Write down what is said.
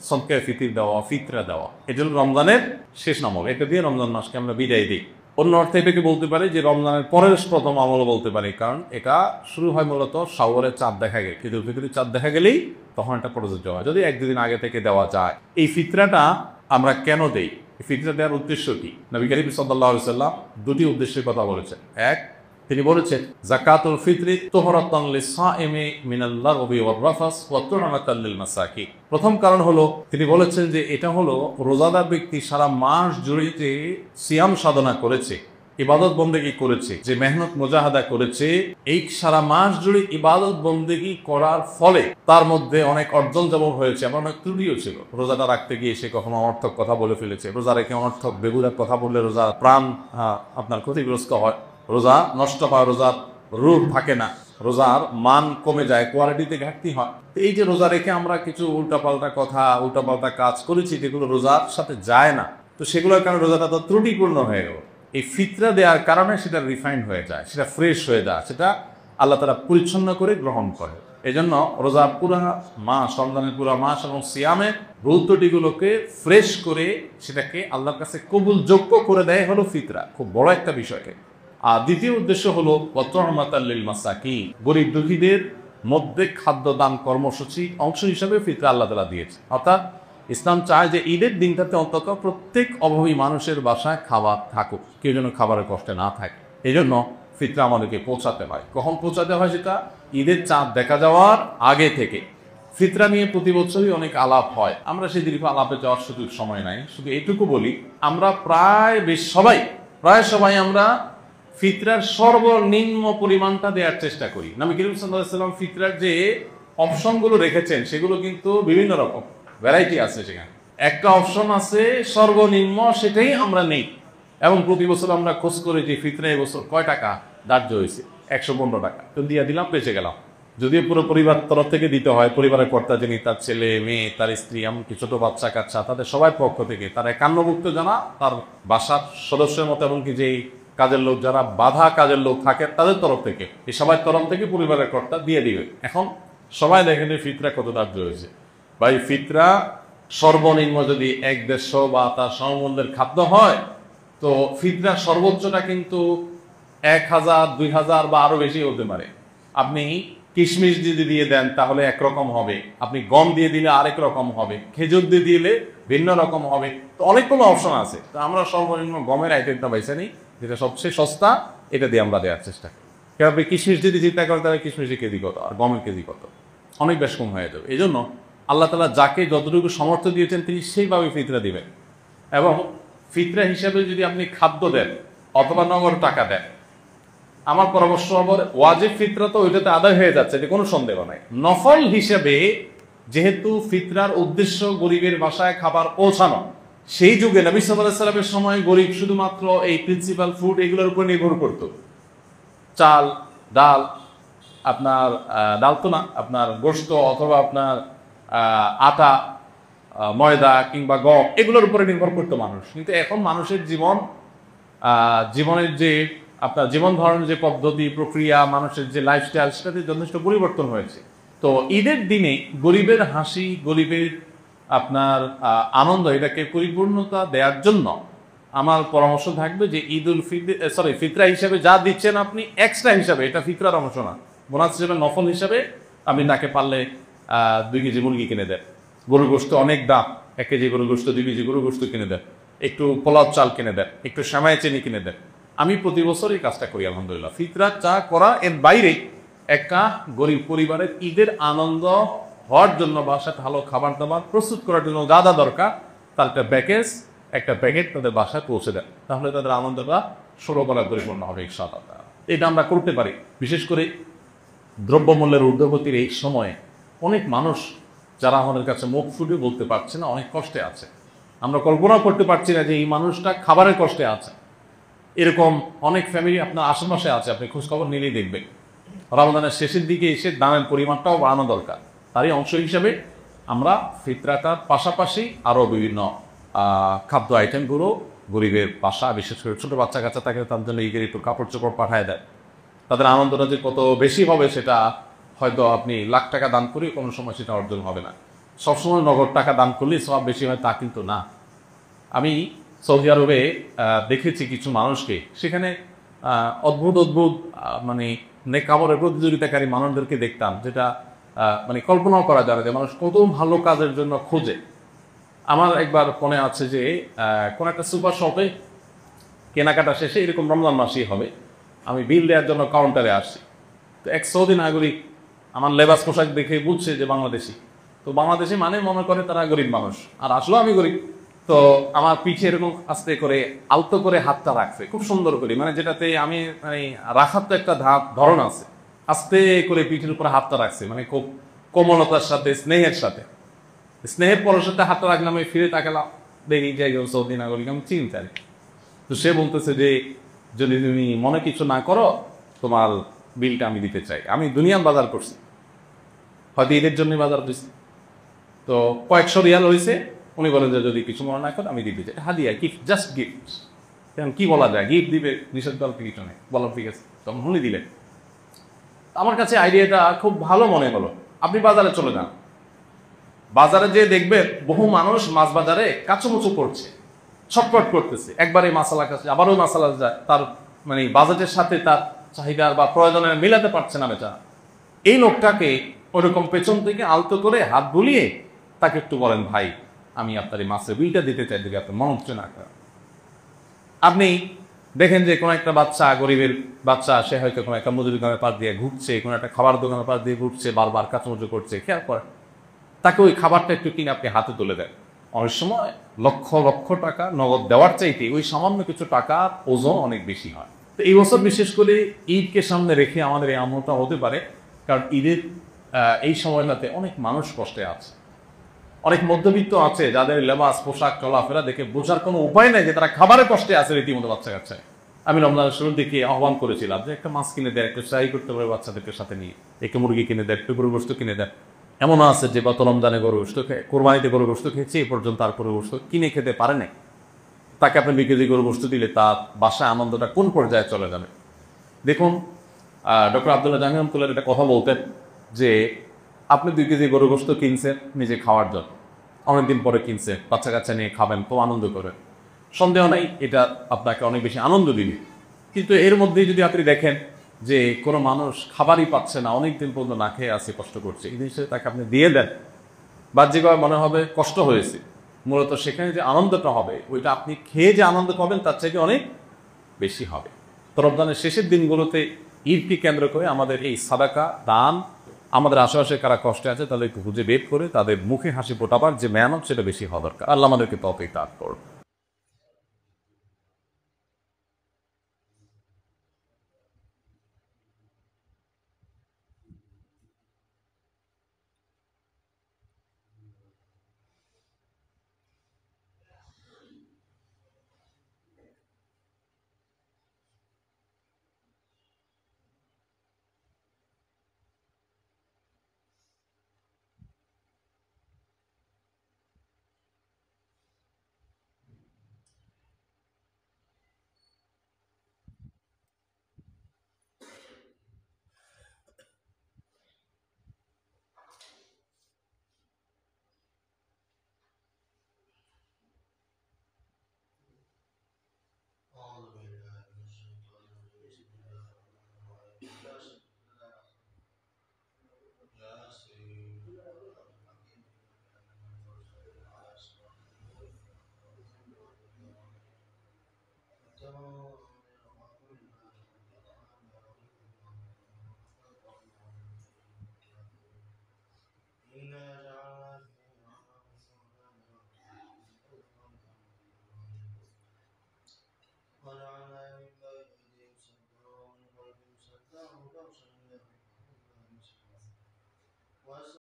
সদকায়ে ফিতর দেওয়া, ফিতরা দেওয়া। এটা হলো রমজানের শেষ আমল, এটা দিয়ে রমজান মাসকে আমরা বিদায় দিই। অন্য অর্থে এটাকে বলতে পারি যে রমজানের পরের প্রথম আমল বলতে পারি, কারণ এটা শুরু হয় মূলত শাওয়ালের চাঁদ দেখা গেলে, ঈদুল ফিতরের চাঁদ দেখা গেলেই তখন এটা প্রযোজ্য হয়, যদি এক দুদিন আগে থেকে দেওয়া যায়। এই ফিতরাটা আমরা কেন দেই, ফিতরা দেওয়ার উদ্দেশ্য কি? নবী করিম সাল্লাল্লাহু আলাইহি ওয়াসাল্লাম দুটি উদ্দেশ্যের কথা বলেছেন। এক, তিনি বলেছেন যাকাতুল ফিতরি তুহরাতান লিস-সাইমি মিনাল লাগবি ওয়ার রাফাস ওয়া তু'মাতাল লিল মাসাকিন। প্রথম কারণ হলো তিনি বলেছেন যে এটা হলো রোজাদার ব্যক্তি সারা মাস জুড়ে যে সিয়াম সাধনা করেছে, ইবাদত বন্দেগী করেছে, যে মেহনত মুজাহাদা করেছে, এই সারা মাস জুড়ে ইবাদত বন্দেগী করার ফলে তার মধ্যে অনেক অর্জন যেমন হয়েছে, আমার অনেক ত্রুটিও ছিল। রোজাটা রাখতে গিয়ে সে কখনো অনর্থক কথা বলে ফেলেছে, রোজা রেখে অনর্থক বেগুদার কথা বললে রোজার প্রাণ আপনার ক্ষতিগ্রস্ত হয়, রোজা নষ্ট হয়, রোজার রূপ থাকে না, রোজার মান কমে যায়, কোয়ালিটিতে ঘাটতি হয়। এই যে রোজা রেখে আমরা কিছু উল্টাপাল্টা কথা, উল্টাপাল্টা কাজ করেছি যেগুলো রোজার সাথে যায় না, তো সেগুলোর কারণে রোজাটা তো ত্রুটিপূর্ণ হয়ে গেল। এই ফিতরা দেওয়ার কারণে সেটা রিফাইন্ড হয়ে যায়, সেটা ফ্রেশ হয়ে যায়, সেটা আল্লাহ তাআলা পরিচ্ছন্ন করে গ্রহণ করে। এই জন্য রোজার পুরা মাস, রমজানের পুরা মাস এবং সিয়ামের রুদ্রটিগুলোকে ফ্রেশ করে সেটাকে আল্লাহর কাছে কবুলযোগ্য করে দেয় হলো ফিতরা, খুব বড় একটা বিষয়কে। আর দ্বিতীয় উদ্দেশ্য হলো তু'মাতাল লিল মাসাকিন, গরিব দুঃখীদের মধ্যে খাদ্য দান কর্মসূচি অংশ হিসাবে ফিতরা আল্লাহ তাআলা দিয়েছে। অর্থাৎ ইসলাম চায় যে ঈদের দিনটাতে অন্তত প্রত্যেক অভাবী মানুষের বাসায় খাবার থাকুক, কেউ যেন খাবারের কষ্টে না থাকে। এই জন্য ফিতরা আমাদেরকে পৌঁছাতে হয়। কখন পৌঁছাতে হয়? সেটা ঈদের চাঁদ দেখা যাওয়ার আগে থেকে। ফিতরা নিয়ে প্রতি বছরই অনেক আলাপ হয়, আমরা সেই দীর্ঘ আলাপে যাওয়ার সুযোগ সময় নাই। শুধু এইটুকু বলি, আমরা প্রায় সবাই আমরা ফিতরার সর্বনিম্ন পরিমাণটা দেওয়ার চেষ্টা করি। নবী করিম সাল্লাল্লাহু আলাইহি ওয়াসাল্লাম ফিতরার যে অপশনগুলো রেখেছেন সেগুলো কিন্তু বিভিন্ন রকম ভ্যারাইটি আছে। সেখানে একটা অপশন আছে সর্বনিম্ন, সেটাই আমরা নেই। এবং প্রতি বছর আমরা খোঁজ করে যে ফিতরা এবছর কয় টাকা ধার্য হয়েছে, 115 টাকা, তো দিয়ে দিলাম, বেঁচে গেলাম। যদিও পুরো পরিবার তরফ থেকে দিতে হয়, পরিবারের কর্তা যিনি, তার ছেলে মেয়ে, তার স্ত্রী, এমনকি ছোট বাচ্চা কাচ্চা, তাদের সবার পক্ষ থেকে, তারা একান্নভুক্ত জানা, তার বাসার সদস্যের মতো, এমনকি যেই কাজের লোক, যারা বাধা কাজের লোক থাকে তাদের তরফ থেকে, এই সবার তরফ থেকে পরিবারের কর্তা দিয়ে দিবে। এখন সবাই দেখেন ফিতরা কত ধার্য হয়েছে। ভাই, ফিতরা সর্বনিম্ন যদি 1-150 বা তার সমমূল্যের খাদ্য হয়, তো ফিতরা সর্বোচ্চটা কিন্তু 1000, 2000 বা আরো বেশি হতে পারে। আপনি কিশমিশ যদি দিয়ে দেন তাহলে একরকম হবে, আপনি গম দিয়ে দিলে আরেক রকম হবে, খেজুর দিয়ে দিলে ভিন্ন রকম হবে। তো অনেকগুলো অপশন আছে, তো আমরা সর্বনিম্ন গমের আইটেমটা বেছে নিই, যেটা সবচেয়ে সস্তা, এটা দিয়ে আমরা দেওয়ার চেষ্টা করি। কেউ আপনি কিশমিশ যদি চিন্তা করেন তাহলে কিশমিশের কেজি কত আর গমের কেজি কত, অনেক বেশ কম হয়ে যাবে। এই জন্য আল্লাহ তাআলা যাকে যতটুকু সামর্থ্য দিয়েছেন তিনি সেইভাবে ফিতরা দিবেন। এবং ফিতরা হিসাবে যদি আপনি খাদ্য দেন অথবা নগদ টাকা দেন, আমার পরামর্শ হবে ওয়াজিব ফিতরা তো ওইটাতে আদায় হয়ে যাচ্ছে, যে কোনো সন্দেহ নাই। নফল হিসেবে যেহেতু ফিতরার উদ্দেশ্য গরিবের বাসায় খাবার পৌঁছানো, সেই যুগে নবী সাল্লাল্লাহু আলাইহি ওয়াসাল্লামের সময় গরিব শুধুমাত্র এই প্রিন্সিপাল ফুড এগুলোর উপর নির্ভর করত। চাল, ডাল, আপনার ডাল তো না, আপনার গোশত অথবা আপনার আটা, ময়দা কিংবা গম, এগুলোর উপরে নির্ভর করতো মানুষ। কিন্তু এখন মানুষের জীবনের যে আপনার জীবন ধারণের যে পদ্ধতি, প্রক্রিয়া, মানুষের যে লাইফস্টাইল, সেটাতে যথেষ্ট পরিবর্তন হয়েছে। তো ঈদের দিনে গরিবের হাসি, গরিবের আপনার আনন্দ, এটাকে পরিপূর্ণতা দেওয়ার জন্য আমার পরামর্শ থাকবে যে ফিতরা হিসাবে যা দিচ্ছেন আপনি এক্সট্রা হিসাবে, এটা ফিতরার অংশ না, বোনাস হিসাবে নফল হিসাবে আপনি নাকে পারলে 2 কেজি মুরগি কিনে দেন, গরুর গোশত অনেক দাম, 1 কেজি গরুর গোশত, 2 কেজি গরুর গোশত কিনে দেন, একটু পোলাও চাল কিনে দেন, একটু সেমাই চিনি কিনে দেন। আমি প্রতি বছর এই কাজটা করি আলহামদুলিল্লাহ। ফিতরা চা করা এর বাইরে একটা গরিব পরিবারের ঈদের আনন্দ হওয়ার জন্য বাসায় ভালো খাবার দাবার প্রস্তুত করার জন্য যা যা দরকার তার একটা প্যাকেট তাদের বাসায় পৌঁছে দেন, তাহলে তাদের আনন্দটা ষোলকলা পরিপূর্ণ হবে ইনশাআল্লাহ। এটা আমরা করতে পারি। বিশেষ করে দ্রব্যমূল্যের ঊর্ধ্বগতির এই সময়ে অনেক মানুষ যারা আমাদের কাছে মুখ ফুটে বলতে পারছে না, অনেক কষ্টে আছে। আমরা কল্পনা করতে পারছি না যে এই মানুষটা খাবারের কষ্টে আছে। এরকম অনেক ফ্যামিলি আপনার আশেপাশে আছে, আপনি খোঁজখবর নিলেই দেখবেন। রমজানের শেষের দিকে এসে দামের পরিমাণটাও বাড়ানো দরকার। তারই অংশ হিসেবে আমরা ফিতরাটার পাশাপাশি আরও বিভিন্ন খাদ্য আইটেমগুলো গরিবের বাসা, বিশেষ করে ছোটো বাচ্চা কাচ্চা থাকে, তার জন্য ঈদের একটু কাপড় চোপড় পাঠায় দেয়। তাদের আনন্দটা যে কত বেশি হবে সেটা হয়তো আপনি লাখ টাকা দান করে কোনো সময় সেটা অর্জন হবে না। সবসময় নগদ টাকা দান করলে সব বেশি হয় তা কিন্তু না। আমি সৌদি আরবে দেখেছি কিছু মানুষকে, সেখানে অদ্ভুত অদ্ভুত মানে নেকামরের প্রতিযোগিতাকারী মানুষদেরকে দেখতাম, যেটা মানে কল্পনাও করা যায় না যে মানুষ কত ভালো কাজের জন্য খোঁজে। আমার একবার মনে আছে যে কোন একটা সুপার শপে কেনাকাটা শেষে, এরকম রমজান মাসেই হবে, আমি বিল দেওয়ার জন্য কাউন্টারে আসছি। তো এক সৌদি নাগরিক আমার লেবাস পোশাক দেখে বুঝছে যে বাংলাদেশি। তো বাংলাদেশি মানে মনে করে তারা গরিব মানুষ, আর আসলেও আমি গরিব। তো আমার পিঠে এরকম আস্তে করে আলতো করে হাতটা রাখছে খুব সুন্দর করে, মানে যেটাতে আমি মানে রাখার তো একটা ধরন আছে, আস্তে করে পিঠের উপরে হাতটা রাখছে, মানে খুব কোমলতার সাথে, স্নেহের সাথে। স্নেহের পরের সাথে হাতটা রাখলাম, আমি ফিরে তাকালাম, দেখি যে একজন সৌদি নাগরিক, আমি চিনতে পারি। তো সে বলতেছে যে যদি তুমি মনে কিছু না করো, তোমার বিলটা আমি দিতে চাই। আমি দুনিয়ার বাজার করছি, হয়তো ঈদের জন্য বাজার করছি, তো কয়েকশো রিয়াল হয়েছে। উনি বলেন যে যদি কিছু মনে না করো আমি দিতে চাই, হাদিয়া, গিফট, জাস্ট গিফট। এখন কি বলা যায়, গিফট দিবে, নিষেধ করার কিছু নেই, বললাম ঠিক আছে, তখন উনি দিলেন। আমার কাছে আইডিয়াটা খুব ভালো মনে হলো। আপনি বাজারে চলে যান, বাজারে যে দেখবেন বহু মানুষ মাছ বাজারে কাচুমুচু করছে, ছটপট করতেছে, একবারে মাসালা খাচ্ছে, আবারও মাসালা যায়, তার মানে বাজেটের সাথে তার চাহিদার বা প্রয়োজনের মিলাতে পারছে না বেচারা। এই লোকটাকে ওরকম পেছন থেকে আলতো করে হাত বুলিয়ে তাকে একটু বলেন, ভাই আমি আপনার এই মাছের বিলটা দিতে চাই, যদি আপনার মন হচ্ছে না। আপনি দেখেন যে কোনো একটা বাচ্চা, গরিবের বাচ্চা, সে হয়তো কোনো একটা মুদি দোকানের পাশ দিয়ে ঘুরছে, কোনো একটা খাবার দোকানের পাশ দিয়ে ঘুরছে, বারবার কাচুমুচু করছে, খেয়াল করে তাকে ওই খাবারটা একটু কিনে আপনি হাতে তুলে দেন। অনেক সময় লক্ষ লক্ষ টাকা নগদ দেওয়ার চাইতে ওই সামান্য কিছু টাকার ওজন অনেক বেশি হয়। তো এই বছর বিশেষ করে ঈদকে সামনে রেখে আমাদের এই আমলটা হতে পারে, কারণ ঈদের এই সময়টাতে অনেক মানুষ কষ্টে আছে, অনেক মধ্যবিত্ত আছে যাদের লেবাস পোশাক চলাফেরা দেখে বোঝার কোনো উপায় নাই যে তারা খাবারের কষ্টে আছে রীতিমতো বাচ্চা কাচ্চায়। আমি রমজানের শুরুর দিকে আহ্বান করেছিলাম যে একটা মাছ কিনে দেয়, একটু ট্রাই করতে পারে বাচ্চাদেরকে সাথে নিয়ে, একটু মুরগি কিনে দেয়, একটু গরু গোস্ত কিনে দেয়। এমন আছে যে গত রমজানে গরু গোস্ত কোরবানিতে গরু গোস্ত খেয়েছে, এই পর্যন্ত আর গরু গোস্ত কিনে খেতে পারে নাই। তাকে আপনি 2 কেজি গরু গোস্ত দিলে তার বাসায় আনন্দটা কোন পর্যায়ে চলে যাবে। দেখুন, ডক্টর আব্দুল্লাহ জাহাঙ্গীর রহমতুল্লাহ একটা কথা বলতেন যে আপনি 2 কেজি গরু গোস্ত কিনছেন নিজে খাওয়ার জন্য, অনেকদিন পরে কিনছে, বাচ্চা কাচ্চা নিয়ে খাবেন, তো আনন্দ করেন, সন্দেহ নাই এটা আপনাকে অনেক বেশি আনন্দ দিবে। কিন্তু এর মধ্যেই যদি আপনি দেখেন যে কোনো মানুষ খাবারই পাচ্ছে না, অনেকদিন পর্যন্ত না খেয়ে আছে, কষ্ট করছে, এই জিনিসটা তাকে আপনি দিয়ে দেন, বাহ্যিকভাবে মনে হবে কষ্ট হয়েছে, মূলত সেখানে যে আনন্দটা হবে ওইটা আপনি খেয়ে যে আনন্দ পাবেন তার থেকে অনেক বেশি হবে। তো রমজানের শেষের দিনগুলোতে ঈদকে কেন্দ্র করে আমাদের এই সাদাকা দান, আমাদের আশেপাশে কারা কষ্টে আছে তাদেরকে খুঁজে বের করে তাদের মুখে হাসি ফোটাবার যে মেহনত, সেটা বেশি হওয়া দরকার। আল্লাহ আমাদেরকে তৌফিক দান করুন।